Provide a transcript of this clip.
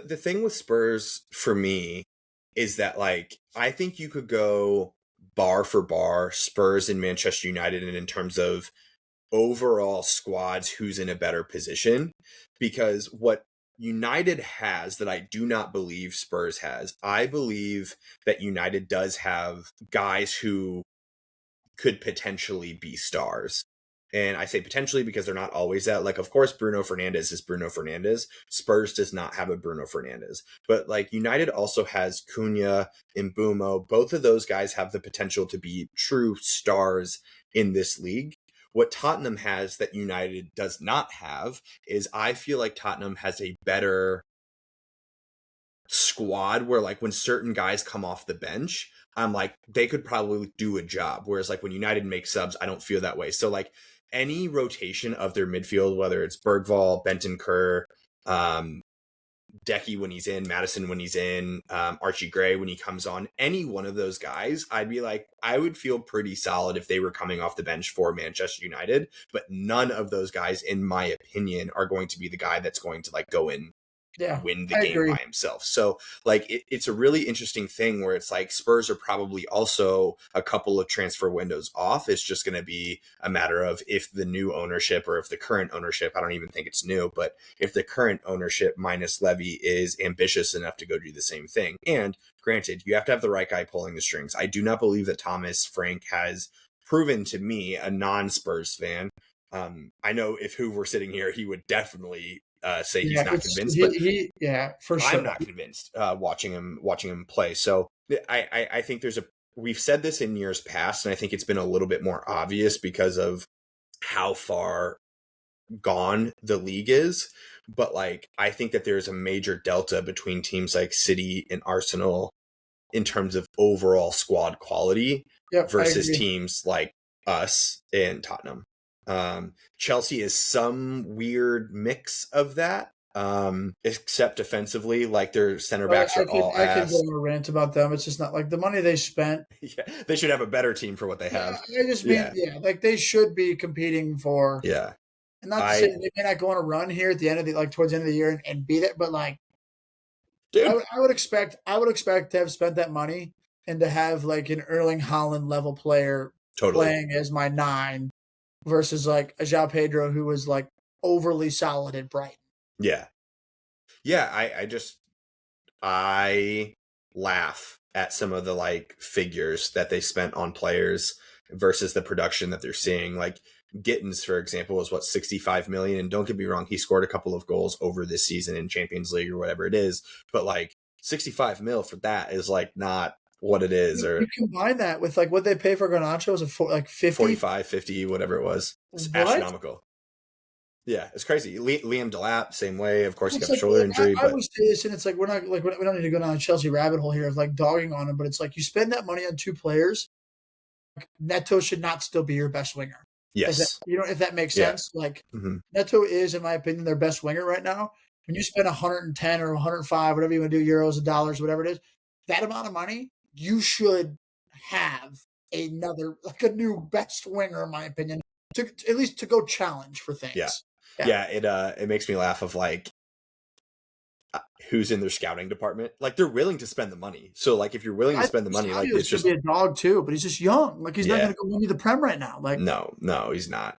the thing with Spurs for me is that like I think you could go bar for bar Spurs and Manchester United, and in terms of overall squads, who's in a better position, because what United has that I do not believe Spurs has, I believe that United does have guys who could potentially be stars. And I say potentially because they're not always that. Like, of course, Bruno Fernandes is Bruno Fernandes. Spurs does not have a Bruno Fernandes. But, like, United also has Cunha and Mbumo. Both of those guys have the potential to be true stars in this league. What Tottenham has that United does not have is I feel like Tottenham has a better squad where, like, when certain guys come off the bench, I'm like, they could probably do a job. Whereas, like, when United makes subs, I don't feel that way. So, like, any rotation of their midfield, whether it's Bergvall, Bentancur, Decky when he's in, Madison when he's in, Archie Gray when he comes on, any one of those guys, I'd be like, I would feel pretty solid if they were coming off the bench for Manchester United. But none of those guys, in my opinion, are going to be the guy that's going to like go in win the game by himself. So like it's a really interesting thing where it's like Spurs are probably also a couple of transfer windows off. It's just going to be a matter of if the new ownership or if the current ownership, I don't even think it's new, but if the current ownership minus Levy is ambitious enough to go do the same thing. And granted, you have to have the right guy pulling the strings. I do not believe that Thomas Frank has proven to me, a non-Spurs fan. I know if Hoover were sitting here, he would definitely say he's not convinced, but for sure. I'm not convinced watching him play. So I think we've said this in years past, and I think it's been a little bit more obvious because of how far gone the league is. But like, I think that there's a major delta between teams like City and Arsenal in terms of overall squad quality versus teams like us and Tottenham. Chelsea is some weird mix of that, except defensively, like their center backs are all ass. I can go on a rant about them. It's just not like the money they spent. Yeah, they should have a better team for what they have. I just mean, like they should be competing for. Yeah, and not to say they may not go on a run here at the end of towards the end of the year and beat it, but like, dude, I would expect to have spent that money and to have like an Erling Haaland level player playing as my 9. Versus like a João Pedro who was like overly solid at Brighton. Yeah. I laugh at some of the like figures that they spent on players versus the production that they're seeing. Like Gittins, for example, was 65 million. And don't get me wrong, he scored a couple of goals over this season in Champions League or whatever it is. But like 65 mil for that is like not what it is. Or you combine that with like what they pay for Garnacho was like 50 45 50 whatever it was. It's astronomical. Yeah, it's crazy. Liam Delap same way, of course. He got a shoulder injury. I always say this, and it's like we don't need to go down a Chelsea rabbit hole here of like dogging on him, but it's like you spend that money on 2 players, like Neto should not still be your best winger. Yes, if that makes sense. Like Neto is, in my opinion, their best winger right now. When you spend 110 or 105, whatever you want to do, euros or dollars, whatever it is, that amount of money, you should have a new best winger, in my opinion, at least to go challenge for things. Yeah. It makes me laugh of like who's in their scouting department. Like they're willing to spend the money. So like if you're willing to spend the money, like it's just be a dog too, but he's just young. Like he's not going to go win you the Prem right now. Like no, he's not.